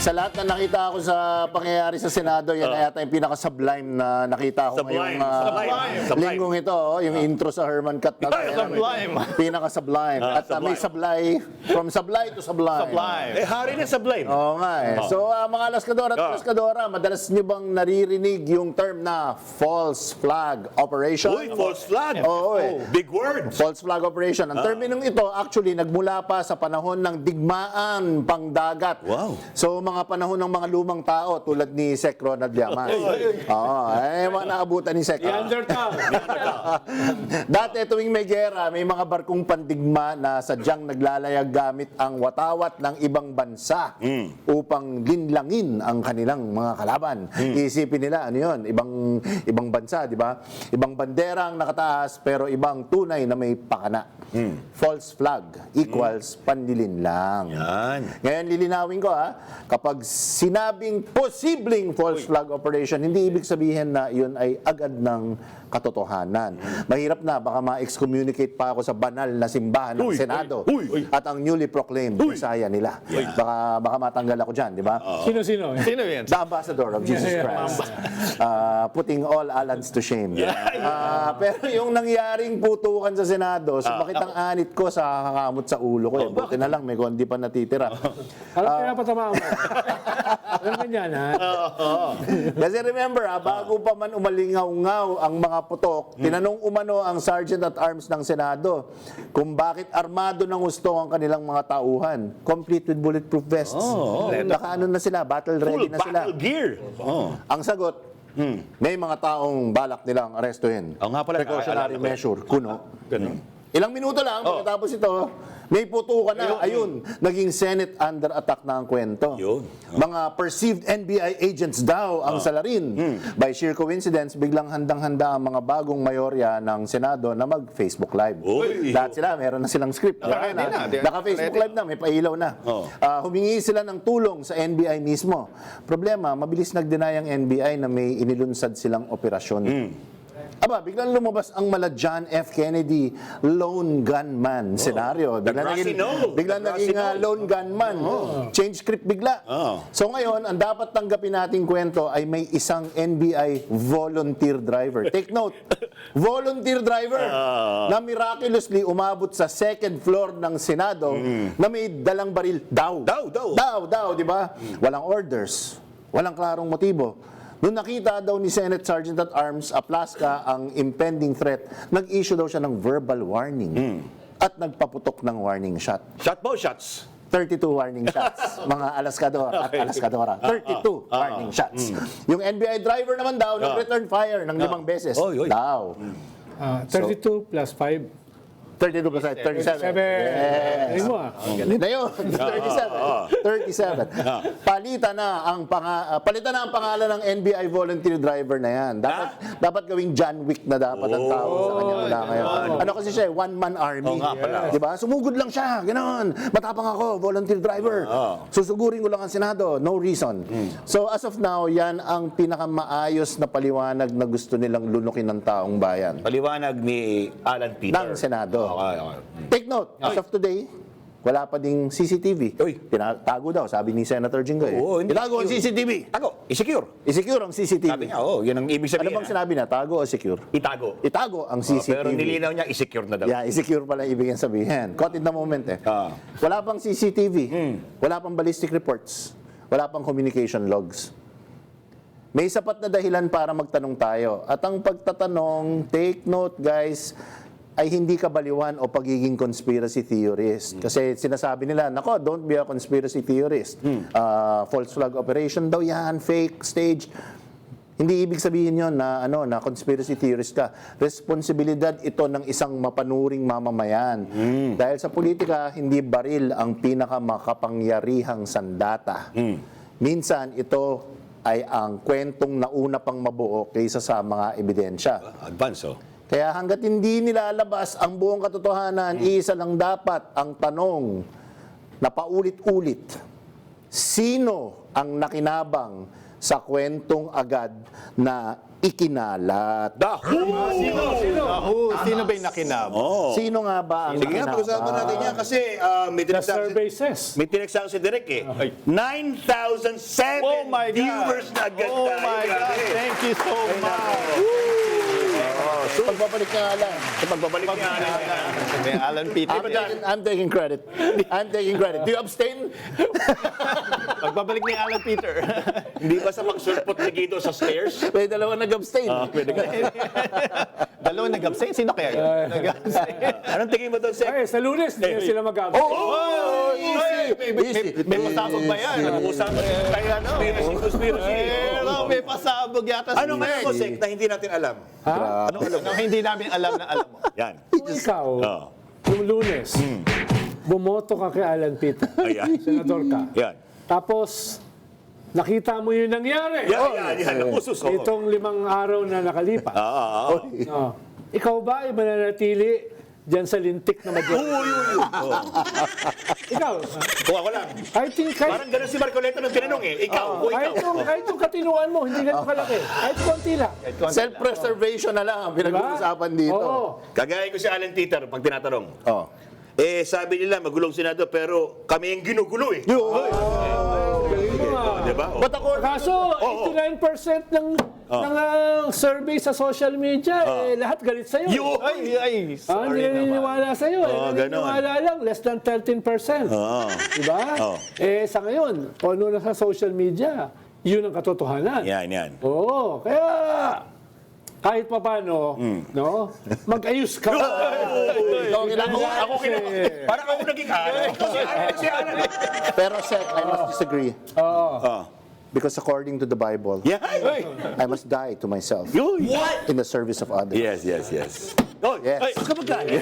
Sa lahat na nakita ko sa pangyayari sa Senado, yan ay yata yung pinaka-sublime na nakita ko ngayong linggong ito. Yung intro sa Herman Cut. Sublime. Pinaka-sublime. At may sablay, from sablay to sublime. Eh, hari na sublime. Oo nga eh. So, mga Alaskadora at Alaskadora, madalas nyo bang naririnig yung term na false flag operation? Uy, false flag. Oo eh. Big word. False flag operation. Ang terminong ito actually nagmula pa sa panahon ng digmaan pangdagat. Wow. So mga panahon ng mga lumang tao tulad ni Sec Ronald Llamas. Oo, mga naabutan ni Sec. Dati tuwing may gera, may mga barkong pandigma na sadyang naglalayag gamit ang watawat ng ibang bansa upang linlangin ang kanilang mga kalaban. Iisipin nila ano 'yon, ibang bansa, di ba? Ibang banderang nakataas pero ibang tunay na may pakana. False flag equals panlilin lang. Yan. Ngayon lilinawin ko kapag sinabing posibleng false flag operation, hindi ibig sabihin na yun ay agad ng katotohanan. Mahirap na, baka ma-excommunicate pa ako sa banal na simbahan ng Senado at ang newly proclaimed Messiah nila. Baka matanggal ako dyan, di ba? Sino? Sino yan? The ambassador of Jesus Christ. Putting all Alans to shame. Pero yung nangyaring putukan sa Senado, sumakit ang anit ko sa kakamot sa ulo ko. Buti na lang, may kondi pa natitira. Alam kaya patama mo. Alam ka niyan, ha? Kasi remember, bago pa man umalingaw-ngaw ang mga putok, tinanong umano ang Sergeant at Arms ng Senado kung bakit armado ng gusto ang kanilang mga tauhan. Complete with bulletproof vests. Nakaano na sila, battle ready na sila. Battle gear. Ang sagot, may mga taong balak nilang arestuhin. nga pala, Precautionary naalala ko yan. measure, kuno. Ganun. Ilang minuto lang, pagkatapos ito, may putukan na. Ayun, naging Senate under attack na ang kwento. Yun. Mga perceived NBI agents daw ang salarin. By sheer coincidence, biglang handang-handa ang mga bagong mayorya ng Senado na mag-Facebook Live. Lahat sila, meron na silang script. Naka-Facebook Live na, may pailaw na. Humingi sila ng tulong sa NBI mismo. Problema, mabilis nag-deny ang NBI na may inilunsad silang operasyon. Biglang lumabas ang mala John F. Kennedy lone gunman scenario. Biglang naging lone gunman. Change script bigla. So ngayon, ang dapat tanggapin nating kwento ay may isang NBI volunteer driver. Take note, volunteer driver na miraculously umabot sa second floor ng Senado na may dalang baril. Daw, di ba? Walang orders, walang klarong motibo. Noong nakita daw ni Senate Sergeant at Arms Aplaska ang impending threat, nag-issue daw siya ng verbal warning at nagpaputok ng warning shot. Shot ba o shots? 32 warning shots, mga Alaskadora at Alaskadora. 32 warning shots. Yung NBI driver naman daw, nag-return fire ng 5 beses. Daw. 32 plus 5. 32 plus 37. Yes. Na yun, 37. Palitan na ang pangalan ng NBI volunteer driver na yan. Dapat gawing John Wick na dapat ang tao sa kanya mula ngayon. Ano kasi siya, one-man army. Diba? Sumugod lang siya, ganoon. Matapang ako, volunteer driver. Susugurin ko lang ang Senado, no reason. So as of now, yan ang pinakamaayos na paliwanag na gusto nilang lunukin ng taong bayan. Paliwanag ni Alan Peter. Ng Senado. Take note, as of today, wala pa ding CCTV. Tinatago daw, sabi ni Senator Jinggoy. Itago ang CCTV. Tago, i-secure. I-secure ang CCTV. Sabi niya, yun ang ibig sabihin. Ano bang sinabi na? Tago o secure? Itago. Itago ang CCTV. Pero nilinaw niya, i-secure na daw. Yeah, i-secure pala ibig sabihin. Caught in the moment Wala pang CCTV. Wala pang ballistic reports. Wala pang communication logs. May sapat na dahilan para magtanong tayo. At ang pagtatanong, take note guys, ay hindi kabaliwan o pagiging conspiracy theorist. Kasi sinasabi nila, nako, don't be a conspiracy theorist. False flag operation daw yan, fake, stage. Hindi ibig sabihin yon na conspiracy theorist ka. Responsibilidad ito ng isang mapanuring mamamayan. Dahil sa politika, hindi baril ang pinakamakapangyarihang sandata. Minsan ito ay ang kwentong nauna pang mabuo kaysa sa mga ebidensya. Advance, Kaya hanggat hindi nilalabas ang buong katotohanan, isa lang dapat ang tanong na paulit-ulit. Sino ang nakinabang sa kwentong agad na ikinalat. Sino ba yung nakinab? Sino nga ba ang Sige nga, nakinabang? pag-usapan natin yan kasi may The tinagsabi survey says. may tinagsabi si Direk eh. 9,007 Oh my God. viewers na agad Oh tayo. my God. Grabe. Thank you so much. Sa pagbabalik nga lang. Sa pagbabalik niya. May Alan Peter. I'm taking credit. I'm taking credit. Do you abstain? Pagbabalik ni Alan Peter. Hindi ba sa pagsulpot ni Guido sa stairs? May dalawa nag-abstain. Dalawa nag-abstain. Sino kaya yun? Nag-abstain. Anong tingin mo doon, Sek? Ay, sa Lunes, hindi na sila mag-absent. Oh, easy. May pasabog ba yan? Nag-uusapan tayo conspiracy. May pasabog yata. Ano ngayon mo, Sek, na hindi natin alam? Anong hindi namin alam na alam mo? Yan. Kung ikaw, Oo. yung Lunes, bumoto ka kay Alan Peter. Ayan. Senador ka. Yan. Tapos, nakita mo yung nangyari. Yan. Ang usos. Itong 5 araw na nakalipas. Oh. Ikaw ba ay mananatili dyan sa lintik na majority? Ikaw, Kung ako lang. kahit Parang ganun si Marcoleta nung tinanong eh. Ikaw, kung ikaw. kahit yung katinuan mo, hindi ganun kalaki. Kahit konti lang. Self-preservation na lang ang pinag-uusapan dito. Oo. Kagaya ko si Alan Peter pag tinatanong. Oh. Eh, sabi nila magulong Senado pero kami yung ginugulo eh. Galing mo nga. Diba? But ako, Kaso, 89% ng survey sa social media, lahat galit sa'yo. Ay, Hindi sorry naman. naniniwala sa'yo. Naniniwala lang, less than 13%. Diba? Sa ngayon, ano na sa social media, yun ang katotohanan. Yan. Oo, kaya kahit pa paano, no, mag-ayos ka. Ako parang ako naging ano. Si Alan. pero Seth, I must disagree. Because according to the Bible, Yan. I must die to myself What? in the service of others. Yes. Oh, Yes. ay, kapag galing.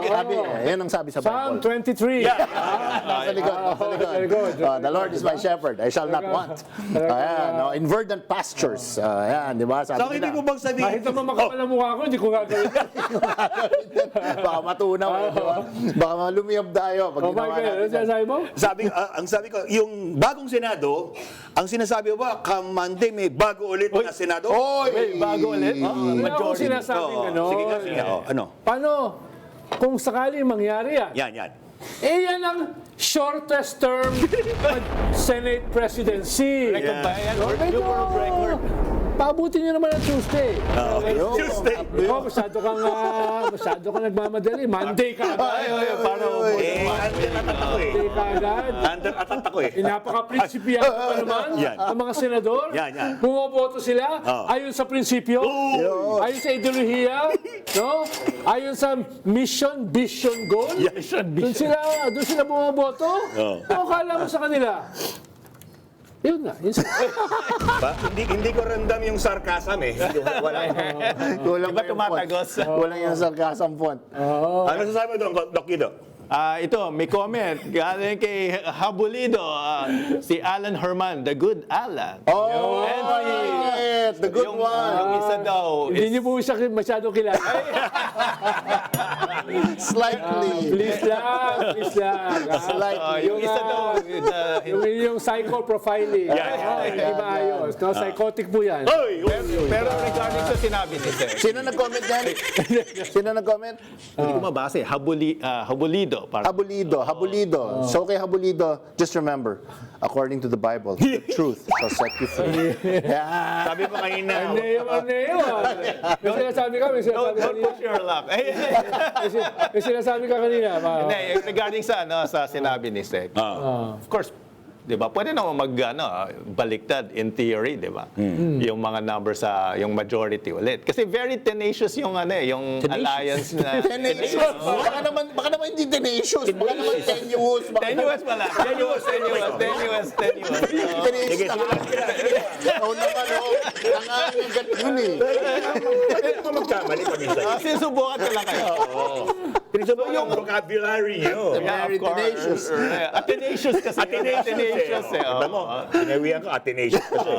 Sabi, yan ang sabi sa Psalm Bible. 23. Nasa likod, nasa likod. The Lord is my shepherd, I shall not want. Ayan, in verdant pastures. Ayan, di ba? So, Sabi hindi mo nila. bang sabihin? Kahit naman makapal ang mukha ko, hindi ko gagawin. Baka matunaw, di ba? Baka lumiyab tayo pag Oh, ginawa Michael, ano natin. sinasabi mo? Ang sabi ko, yung bagong Senado, ang sinasabi mo ba, come Monday may bago ulit na Senado? Oy! Bago ulit? Wala akong sinasabing gano'n. Sige nga. Ano? Paano? Kung sakaling mangyari yan, Yan. yan ang shortest term Senate presidency. Record ba yan? Medyo, paabutin nyo naman ang Tuesday. Tuesday. Ikaw, masyado kang nagmamadali. Monday ka agad. Para Under attack ako eh. Monday ka agad. Under attack ako eh. Napaka-prinsipyan pa naman Yan. ang mga senador. Yan. Bumoboto sila ayon sa prinsipyo, ayon sa ideolohiya, no? Ayon sa mission, vision, goal. Doon sila bumoboto. Ano akala mo sa kanila? Yun na. Hindi ko ramdam yung sarcasm eh. Wala. Kulang Iba pa yung tumatagos. font. Kulang yung sarcasm font. Ano sasabi mo doon, Doc Guido? Ito, may comment. Galing kay Habulido. Si Alan Herman, the good Alan. Oh, And the good yung one. isa daw Hindi niyo po siya masyadong kilala. Slightly. Please lang. Slightly. yung isa daw, Yung psycho-profiling. Hindi ba ayos? No? Psychotic po yan. pero regarding sa sinabi ni Sir, Sino nag-comment yan? Sino nag-comment? hindi ko mabasa eh, Habulido. Habulido. So kay Habulido, just remember, according to the Bible, the truth shall set you free. Yeah. Sabi mo kanina. Arneo. May sinasabi ka, Don't push your luck. May sinasabi ka kanina. Hindi, regarding sa sinabi ni Sek, of course, di ba, pwede naman baliktad in theory, di ba? Yung mga numbers sa yung majority ulit. Kasi very tenacious yung yung alliance na Tenacious. Baka naman hindi tenacious. Baka naman tenuous. tenuous pala. Tenuous. Tenacious na nga. Oo naman, oo. Nangangagat yun eh. Pwede ko magkamali paminsan. Sinusubukan ko lang kayo. Sinusubukan yung vocabulary nyo. Very tenacious. Tenacious kasi. Tenacious eh. eh. Alam mo, pinawihan ko, Athanasius kasi.